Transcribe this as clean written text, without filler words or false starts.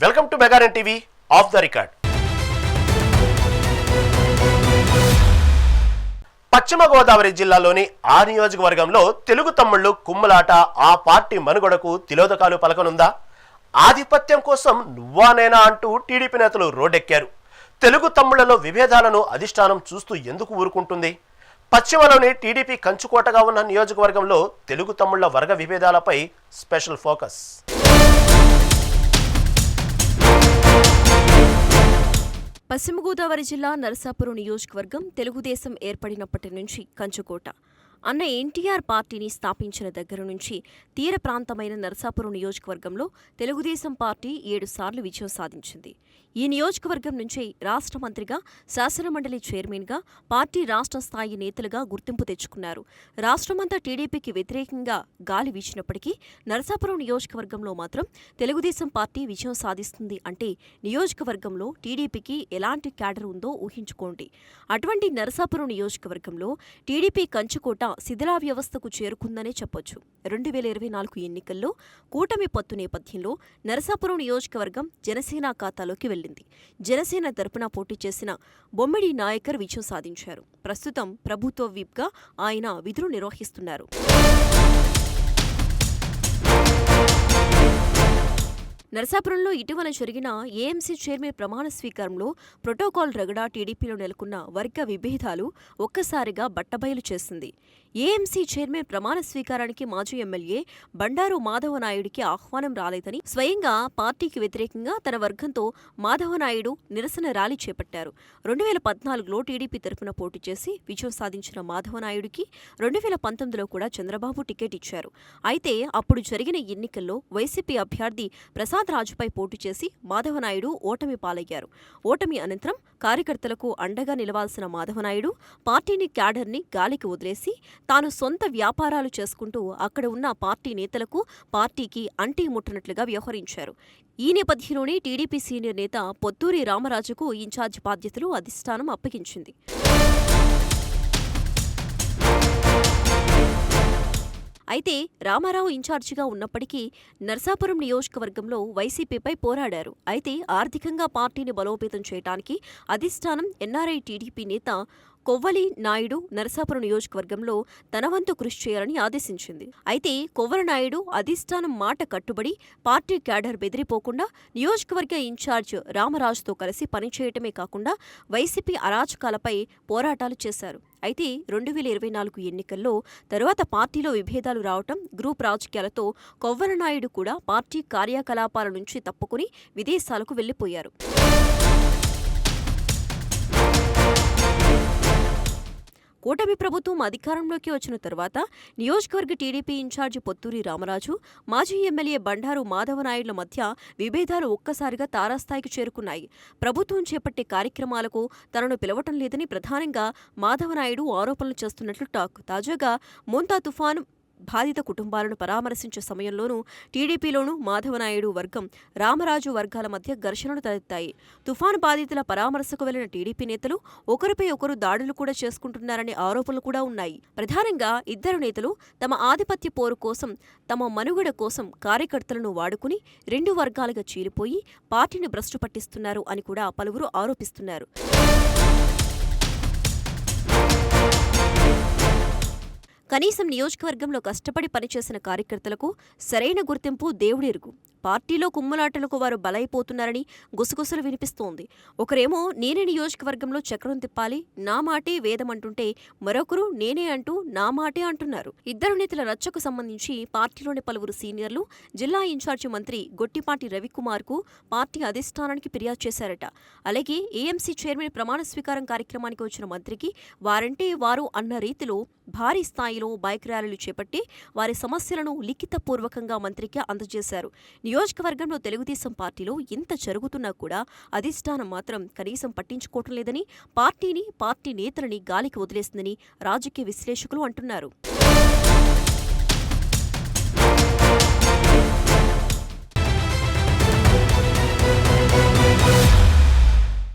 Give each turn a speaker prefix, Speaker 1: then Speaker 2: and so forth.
Speaker 1: Welcome to మెగానన్ TV off the record. Paschima Godavari జిల్లాలోని ఆ నియోజకవర్గంలో తెలుగు తమ్ముళ్లు కుమ్మలాట ఆ పార్టీ మనుగడకు తిలోదకాలు పలకనుందా? ఆధిపత్యం కోసం నువ్వా నేనా అంటూ టీడీపీ నేతలు రోడ్డెక్కారు. తెలుగు తమ్ముళ్లలో విభేదాలను అధిష్టానం చూస్తూ ఎందుకు ఊరుకుంటుంది? పశ్చిమలోని టీడీపీ కంచుకోటగా ఉన్న నియోజకవర్గంలో తెలుగు తమ్ముళ్ల వర్గ విభేదాలపై స్పెషల్ ఫోకస్.
Speaker 2: పశ్చిమ గోదావరి జిల్లా నరసాపురం నియోజకవర్గం తెలుగుదేశం ఏర్పడినప్పటి నుంచి కంచుకోట. అన్న ఎన్టీఆర్ పార్టీని స్థాపించిన దగ్గర నుంచి తీర ప్రాంతమైన నరసాపురం నియోజకవర్గంలో తెలుగుదేశం పార్టీ 7 సార్లు విజయం సాధించింది. ఈ నియోజకవర్గం నుంచి రాష్ట్ర మంత్రిగా, శాసనమండలి చైర్మన్గా, పార్టీ రాష్ట్ర స్థాయి నేతలుగా గుర్తింపు తెచ్చుకున్నారు. రాష్ట్రమంతా టీడీపీకి వ్యతిరేకంగా గాలి వీచినప్పటికీ నరసాపురం నియోజకవర్గంలో మాత్రం తెలుగుదేశం పార్టీ విజయం సాధిస్తుంది అంటే నియోజకవర్గంలో టీడీపీకి ఎలాంటి క్యాడర్ ఉందో ఊహించుకోండి. అటువంటి నరసాపురం నియోజకవర్గంలో టీడీపీ కంచుకోట శిథిలా వ్యవస్థకు చేరుకుందనే చెప్పొచ్చు. 2024 ఎన్నికల్లో కూటమి పత్తు నేపథ్యంలో నరసాపురం నియోజకవర్గం జనసేన ఖాతాలోకి వెళ్ళింది. జనసేన తరపున పోటీ చేసిన బొమ్మిడి నాయకర్ విజయం సాధించారు. ప్రస్తుతం ప్రభుత్వ విప్గా ఆయన విధులు నిర్వహిస్తున్నారు. నరసాపురంలో ఇటీవల జరిగిన ఏఎంసీ చైర్మన్ ప్రమాణ స్వీకారంలో ప్రోటోకాల్ రగడ టీడీపీలో నెలకొన్న వర్గ విభేదాలు ఒక్కసారిగా బట్టబయలు చేసింది. ఏఎంసీ చైర్మన్ ప్రమాణ స్వీకారానికి మాజీ ఎమ్మెల్యే బండారు మాధవనాయుడికి ఆహ్వానం రాలేదని స్వయంగా పార్టీకి వ్యతిరేకంగా తన వర్గంతో మాధవనాయుడు నిరసన ర్యాలీ చేపట్టారు. 2014లో టీడీపీ తరపున పోటీ చేసి విజయం సాధించిన మాధవనాయుడికి 2019లో కూడా చంద్రబాబు టికెట్ ఇచ్చారు. అయితే అప్పుడు జరిగిన ఎన్నికల్లో వైసీపీ అభ్యర్థి ప్రసాద్ రాజుపై పోటీ చేసి మాధవనాయుడు ఓటమి పాలయ్యారు. ఓటమి అనంతరం కార్యకర్తలకు అండగా నిలవాల్సిన మాధవనాయుడు పార్టీని క్యాడర్ని గాలికి వదిలేసి తాను సొంత వ్యాపారాలు చేసుకుంటూ అక్కడ ఉన్న పార్టీ నేతలకు, పార్టీకి అంటీ ముట్టనట్లుగా వ్యవహరించారు. ఈ నేపథ్యంలోనే టీడీపీ సీనియర్ నేత పొత్తూరి రామరాజుకు ఇన్ఛార్జ్ బాధ్యతలు అధిష్టానం అప్పగించింది. అయితే రామారావు ఇన్ఛార్జిగా ఉన్నప్పటికీ నరసాపురం నియోజకవర్గంలో వైసీపీపై పోరాడారు. అయితే ఆర్థికంగా పార్టీని బలోపేతం చేయడానికి అధిష్టానం ఎన్ఆర్ఐ టీడీపీ నేత కొవ్వలి నాయుడు నరసాపురం నియోజకవర్గంలో తన వంతు కృషి చేయాలని ఆదేశించింది. అయితే కొవ్వలి నాయుడు అధిష్టానం మాట కట్టుబడి పార్టీ క్యాడర్ బెదిరిపోకుండా నియోజకవర్గ ఇన్ఛార్జ్ రామరాజుతో కలిసి పనిచేయటమే కాకుండా వైసీపీ అరాచకాలపై పోరాటాలు చేశారు. అయితే 2024 ఎన్నికల్లో తరువాత పార్టీలో విభేదాలు రావటం, గ్రూప్ రాజకీయాలతో కొవ్వలి నాయుడు కూడా పార్టీ కార్యకలాపాల నుంచి తప్పుకుని విదేశాలకు వెళ్లిపోయారు. కూటమి ప్రభుత్వం అధికారంలోకి వచ్చిన తర్వాత నియోజకవర్గ టీడీపీ ఇన్ఛార్జి పొత్తూరి రామరాజు, మాజీ ఎమ్మెల్యే బండారు మాధవనాయుడుల మధ్య విభేదాలు ఒక్కసారిగా తారాస్థాయికి చేరుకున్నాయి. ప్రభుత్వం చేపట్టే కార్యక్రమాలకు తనను పిలవటం లేదని ప్రధానంగా మాధవనాయుడు ఆరోపణలు చేస్తున్నట్లు టాక్. తాజాగా మోంతా తుఫాను బాధిత కుటుంబాలను పరామర్శించే సమయంలోనూ టీడీపీలోనూ మాధవనాయుడు వర్గం, రామరాజు వర్గాల మధ్య ఘర్షణలు తలెత్తాయి. తుఫాను బాధితుల పరామర్శకు వెళ్లిన టీడీపీ నేతలు ఒకరిపై ఒకరు దాడులు కూడా చేసుకుంటున్నారనే ఆరోపణలు కూడా ఉన్నాయి. ప్రధానంగా ఇద్దరు నేతలు తమ ఆధిపత్య పోరు కోసం, తమ మనుగడ కోసం కార్యకర్తలను వాడుకుని 2 వర్గాలుగా చీలిపోయి పార్టీని భ్రష్టు పట్టిస్తున్నారు అని కూడా పలువురు ఆరోపిస్తున్నారు. కనీసం నియోజకవర్గంలో కష్టపడి పనిచేసిన కార్యకర్తలకు సరైన గుర్తింపు దేవుడెరుగు. పార్టీలో కుమ్మలాటలకు వారు బలైపోతున్నారని గుసగుసలు వినిపిస్తోంది. ఒకరేమో నేనే నియోజకవర్గంలో చక్రం తిప్పాలి, నా మాటే వేదమంటుంటే మరొకరు నేనే అంటూ నా మాటే అంటున్నారు. ఇద్దరు నేతల రచ్చకు సంబంధించి పార్టీలోని పలువురు సీనియర్లు జిల్లా ఇన్ఛార్జి మంత్రి గొట్టిపాటి రవికుమార్కు పార్టీ అధిష్టానానికి ఫిర్యాదు చేశారట. అలాగే ఏఎంసీ చైర్మన్ ప్రమాణ స్వీకారం కార్యక్రమానికి వచ్చిన మంత్రికి వారంటే వారు అన్న రీతిలో భారీ స్థాయిలో బైక్ ర్యాలీలు చేపట్టి వారి సమస్యలను లిఖితపూర్వకంగా మంత్రికి అందజేశారు. నియోజకవర్గంలో తెలుగుదేశం పార్టీలో ఇంత జరుగుతున్నా కూడా అధిష్టానం మాత్రం కనీసం పట్టించుకోవటం లేదని, పార్టీని, పార్టీ నేతలని గాలికి వదిలేస్తుందని రాజకీయ విశ్లేషకులు అంటున్నారు.